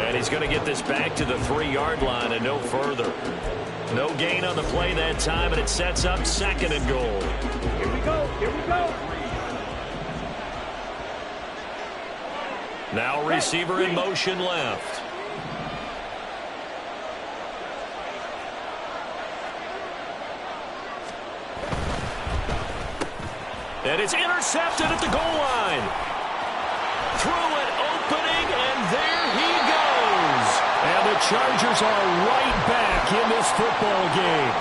And he's going to get this back to the 3-yard line and no further. No gain on the play that time, and it sets up 2nd and goal. Here we go. Here we go. Now receiver in motion left. And it's intercepted at the goal line. Through an opening, and there he goes. And the Chargers are right back in this football game.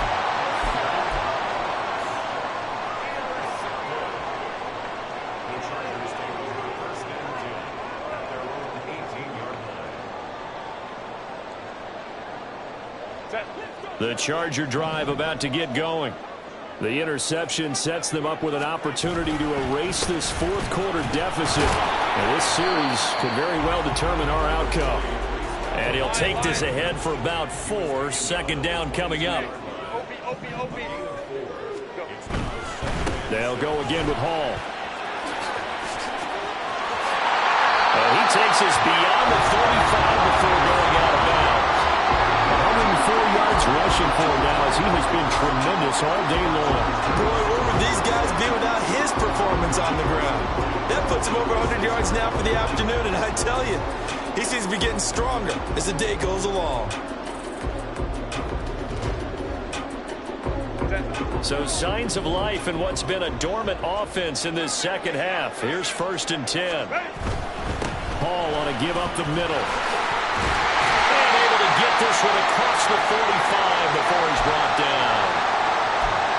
The Chargers take over 1st and 10 at their own 18-yard line. The Charger drive about to get going. The interception sets them up with an opportunity to erase this 4th quarter deficit. And this series could very well determine our outcome. And he'll take this ahead for about 4. Second down coming up. They'll go again with Hall. And he takes us beyond the 35 before going out of bounds. 104 yards rushing for him now as he has been tremendous all day long. Boy, where would these guys be without his performance on the ground? That puts him over 100 yards now for the afternoon, and I tell you, he seems to be getting stronger as the day goes along. So signs of life in what's been a dormant offense in this second half. Here's 1st and 10. Hall on a give up the middle. And able to get this one across the 45 before he's brought down.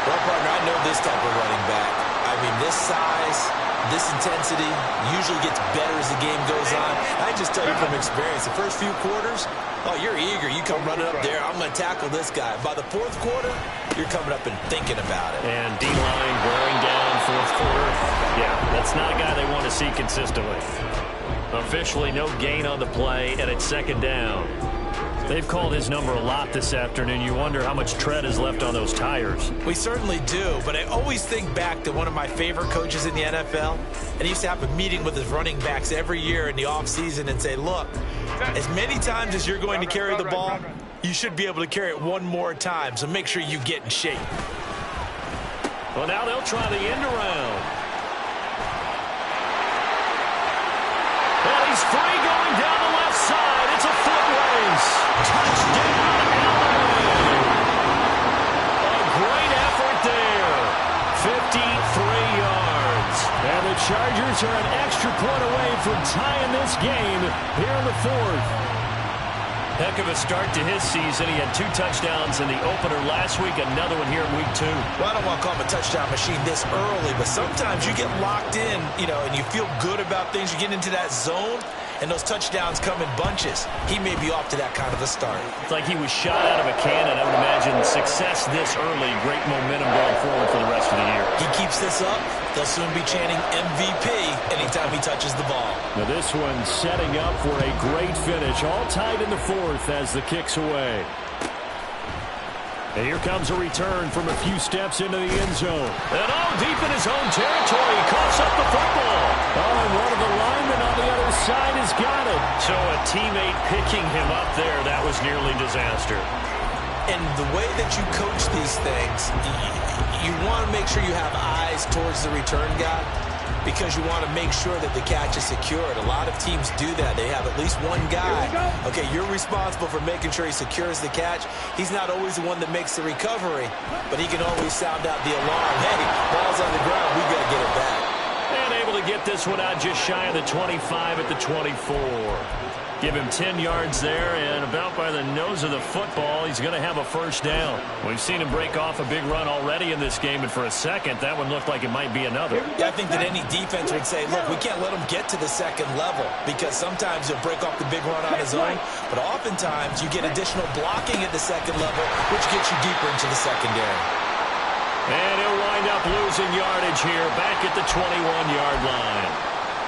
Well, partner, I know this type of running back. I mean, this size, this intensity usually gets better as the game goes on. I just tell you from experience, the first few quarters, oh, you're eager. You come running up there. I'm going to tackle this guy. By the 4th quarter, you're coming up and thinking about it. And D-line wearing down 4th quarter. Yeah, that's not a guy they want to see consistently. Officially no gain on the play, and it's 2nd down. They've called his number a lot this afternoon. You wonder how much tread is left on those tires. We certainly do, but I always think back to one of my favorite coaches in the NFL, and he used to have a meeting with his running backs every year in the offseason and say, look, as many times as you're going to carry the ball, you should be able to carry it one more time, so make sure you get in shape. Well, now they'll try the end around. And he's free going down the left side. It's a foot race. Touchdown, Allen. A great effort there. 53 yards. And the Chargers are an extra point away from tying this game here in the 4th. Heck of a start to his season. He had 2 touchdowns in the opener last week, another one here in week 2. Well, I don't want to call him a touchdown machine this early, but sometimes you get locked in, and you feel good about things. You get into that zone, and those touchdowns come in bunches. He may be off to that kind of a start. It's like he was shot out of a cannon. I would imagine success this early, great momentum going forward for the rest of the year. He keeps this up, they'll soon be chanting MVP anytime he touches the ball. Now this one setting up for a great finish, all tied in the 4th as the kick's away. And here comes a return from a few steps into the end zone. And deep in his own territory, he coughs up the football. And one of the linemen on the other side has got it. So a teammate picking him up there, that was nearly disaster. And the way that you coach these things, you want to make sure you have eyes towards the return guy because you want to make sure that the catch is secured. A lot of teams do that. They have at least one guy. Okay, you're responsible for making sure he secures the catch. He's not always the one that makes the recovery, but he can always sound out the alarm. Hey, ball's on the ground. We got to get it back. And able to get this one out just shy of the 25 at the 24. Give him 10 yards there, and about by the nose of the football, he's going to have a 1st down. We've seen him break off a big run already in this game, and for a second, that one looked like it might be another. Yeah, I think that any defense would say, look, we can't let him get to the 2nd level because sometimes he'll break off the big run on his own, but oftentimes you get additional blocking at the 2nd level, which gets you deeper into the secondary. And he'll wind up losing yardage here, back at the 21-yard line.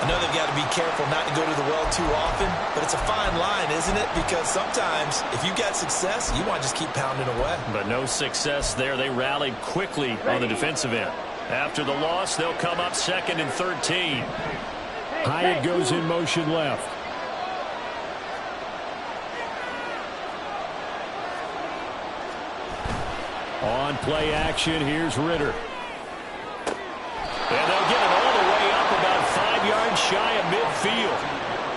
I know they've got to be careful not to go to the well too often, but it's a fine line, isn't it? Because sometimes if you got success, you want to just keep pounding away. But no success there. They rallied quickly on the defensive end. After the loss, they'll come up 2nd and 13. Hyatt goes in motion left. On play action, here's Ritter. And they'll get it all the way up about 5 yards shy of midfield.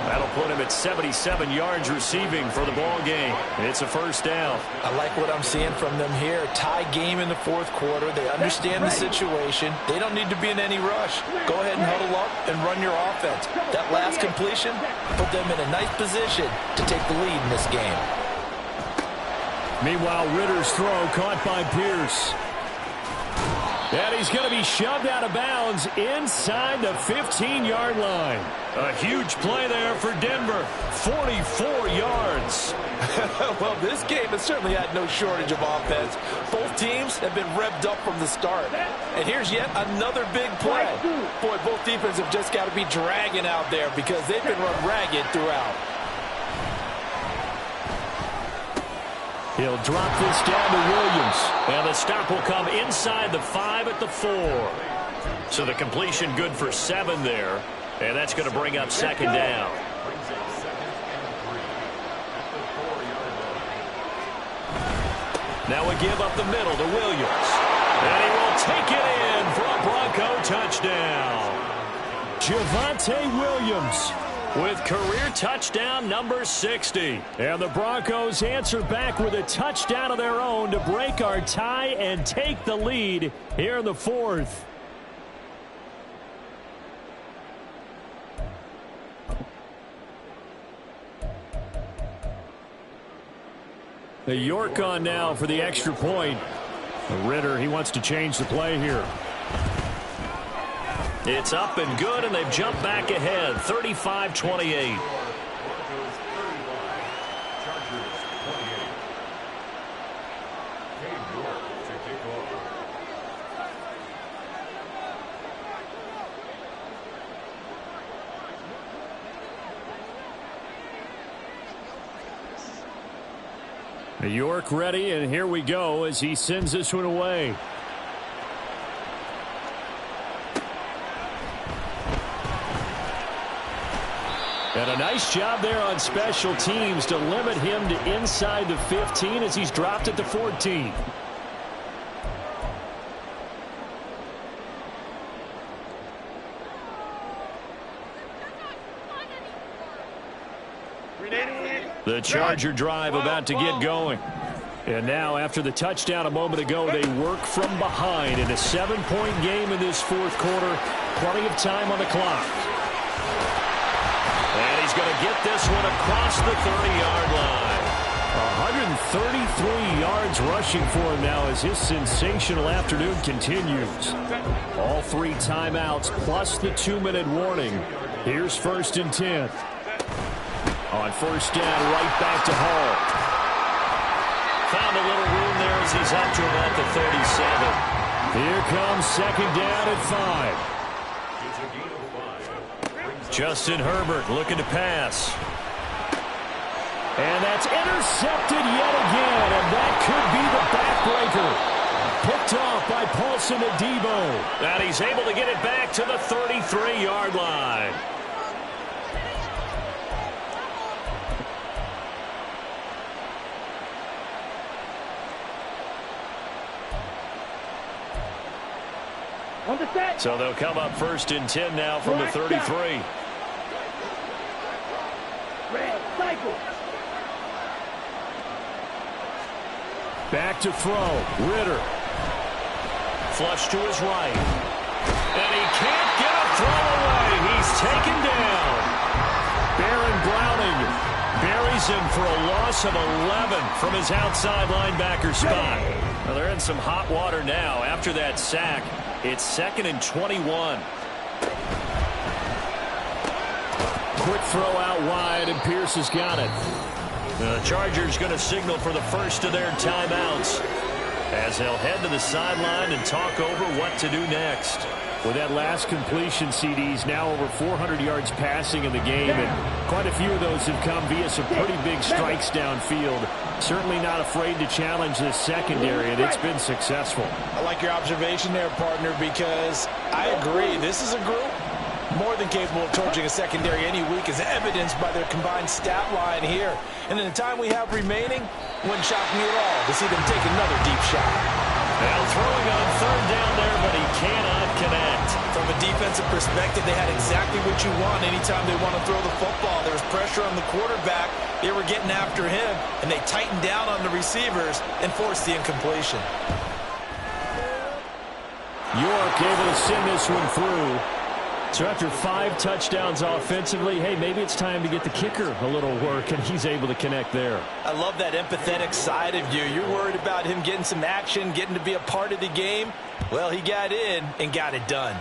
That'll put him at 77 yards receiving for the ball game. It's a 1st down. I like what I'm seeing from them here. Tie game in the 4th quarter. They understand the situation. They don't need to be in any rush. Go ahead and huddle up and run your offense. That last completion put them in a nice position to take the lead in this game. Meanwhile, Ritter's throw caught by Pierce. And he's going to be shoved out of bounds inside the 15-yard line. A huge play there for Denver. 44 yards. Well, this game has certainly had no shortage of offense. Both teams have been revved up from the start. And here's yet another big play. Boy, both defenses have just got to be dragging out there because they've been run ragged throughout. He'll drop this down to Williams. And the stop will come inside the 5 at the 4. So the completion good for 7 there. And that's going to bring up second down. Now a give up the middle to Williams. And he will take it in for a Bronco touchdown. Javonte Williams with career touchdown number 60. And the Broncos answer back with a touchdown of their own to break our tie and take the lead here in the 4th. The York on now for the extra point. Ritter, he wants to change the play here. It's up and good, and they've jumped back ahead, 35-28. York ready, and here we go as he sends this one away. And a nice job there on special teams to limit him to inside the 15 as he's dropped at the 14. The Charger drive about to get going. And now, after the touchdown a moment ago, they work from behind in a 7-point game in this 4th quarter. Plenty of time on the clock. And he's going to get this one across the 30-yard line. 133 yards rushing for him now as his sensational afternoon continues. All 3 timeouts plus the 2-minute warning. Here's 1st and 10. On 1st down, right back to Hall. Found a little room there as he's up to about the 37. Here comes 2nd down at 5. Justin Herbert looking to pass. And that's intercepted yet again, and that could be the backbreaker. Picked off by Paulson Adebo. And he's able to get it back to the 33-yard line. On the set. So they'll come up 1st and 10 now from the 33. Red cycle. Back to throw. Ritter. Flush to his right. And he can't get a throw away. He's taken down. Baron Browning buries him for a loss of 11 from his outside linebacker spot. Well, they're in some hot water now after that sack. It's 2nd and 21. Quick throw out wide, and Pierce has got it. The Chargers going to signal for the first of their timeouts as they'll head to the sideline and talk over what to do next. With that last completion, CD's now over 400 yards passing in the game, and quite a few of those have come via some pretty big strikes downfield. Certainly not afraid to challenge this secondary, and it's been successful. I like your observation there, partner, because I agree. This is a group more than capable of torching a secondary any week, as evidenced by their combined stat line here. And in the time we have remaining, wouldn't shock me at all to see them take another deep shot. Now throwing on 3rd down there, but he cannot connect. From a defensive perspective, they had exactly what you want anytime they want to throw the football. There was pressure on the quarterback. They were getting after him, and they tightened down on the receivers and forced the incompletion. York able to send this one through. So after 5 touchdowns offensively, hey, maybe it's time to get the kicker a little work, and he's able to connect there. I love that empathetic side of you. You're worried about him getting some action, getting to be a part of the game. Well, he got in and got it done.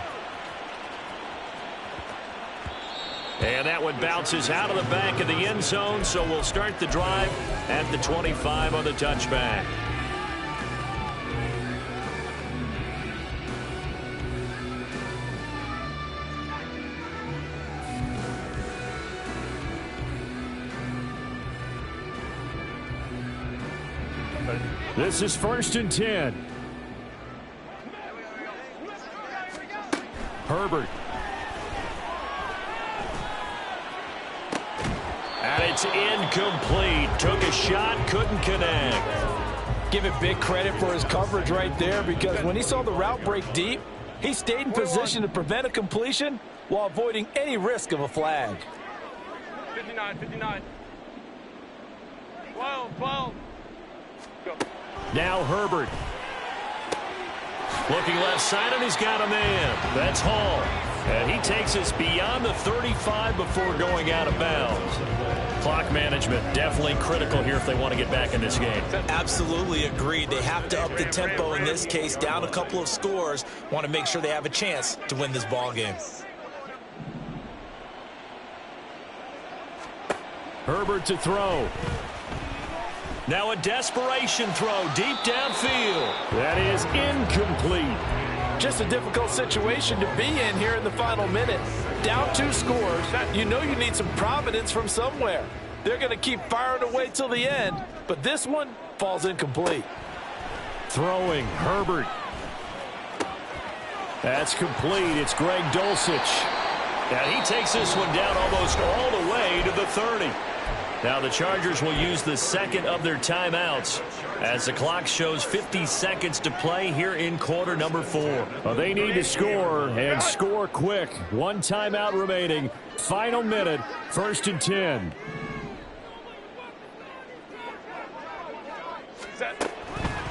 And that one bounces out of the back of the end zone, so we'll start the drive at the 25 on the touchback. This is 1st and 10. Herbert. And it's incomplete. Took a shot, couldn't connect. Give it big credit for his coverage right there, because when he saw the route break deep, he stayed in position to prevent a completion while avoiding any risk of a flag. 59, 59. 12, 12. Go. Now Herbert. Looking left side, and he's got a man. That's Hall. And he takes us beyond the 35 before going out of bounds. Clock management definitely critical here if they want to get back in this game. Absolutely agreed. They have to up the tempo in this case, down a couple of scores. Want to make sure they have a chance to win this ball game. Herbert to throw. Now a desperation throw deep downfield. That is incomplete. Just a difficult situation to be in here in the final minute. Down 2 scores. You know you need some providence from somewhere. They're going to keep firing away till the end, but this one falls incomplete. Throwing, Herbert. That's complete. It's Greg Dulcich. And he takes this one down almost all the way to the 30. Now the Chargers will use the second of their timeouts as the clock shows 50 seconds to play here in quarter number 4. Well, they need to score, and score quick. 1 timeout remaining. Final minute, 1st and 10.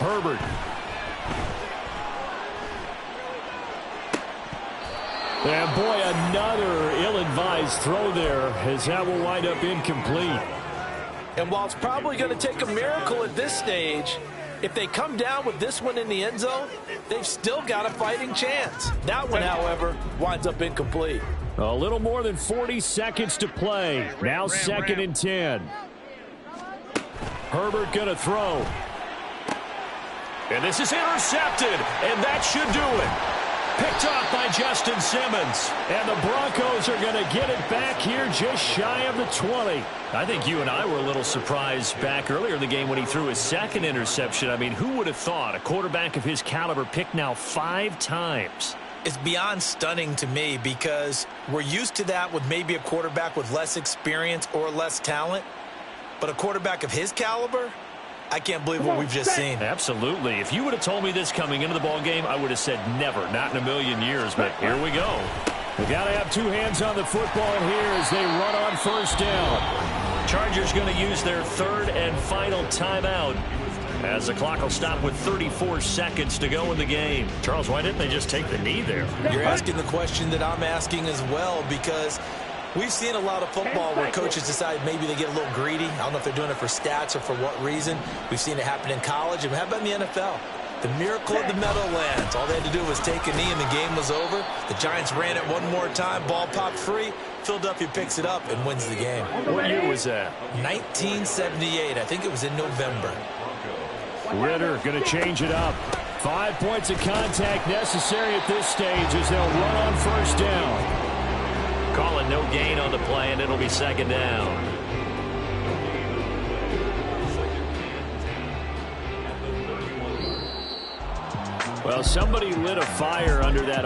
Herbert. And boy, another ill-advised throw there, as that will wind up incomplete. And while it's probably going to take a miracle at this stage, if they come down with this one in the end zone, they've still got a fighting chance. That one, however, winds up incomplete. A little more than 40 seconds to play. Now 2nd and 10. Herbert going to throw. And this is intercepted, and that should do it. Picked off by Justin Simmons. And the Broncos are going to get it back here just shy of the 20. I think you and I were a little surprised back earlier in the game when he threw his 2nd interception. I mean, who would have thought a quarterback of his caliber picked now 5 times? It's beyond stunning to me, because we're used to that with maybe a quarterback with less experience or less talent. But a quarterback of his caliber, I can't believe what we've just seen. Absolutely. If you would have told me this coming into the ball game, I would have said never, not in a million years. But here we go. They got to have 2 hands on the football here as they run on 1st down. Chargers going to use their 3rd and final timeout as the clock will stop with 34 seconds to go in the game. Charles, why didn't they just take the knee there? You're asking the question that I'm asking as well, because we've seen a lot of football where coaches decide maybe they get a little greedy. I don't know if they're doing it for stats or for what reason. We've seen it happen in college, and how about in the NFL? The miracle of the Meadowlands. All they had to do was take a knee, and the game was over. The Giants ran it one more time. Ball popped free. Philadelphia picks it up and wins the game. What year was that? 1978. I think it was in November. Ritter going to change it up. 5 points of contact necessary at this stage as they'll run on 1st down. Calling no gain on the play, and it'll be 2nd down. Well, somebody lit a fire under that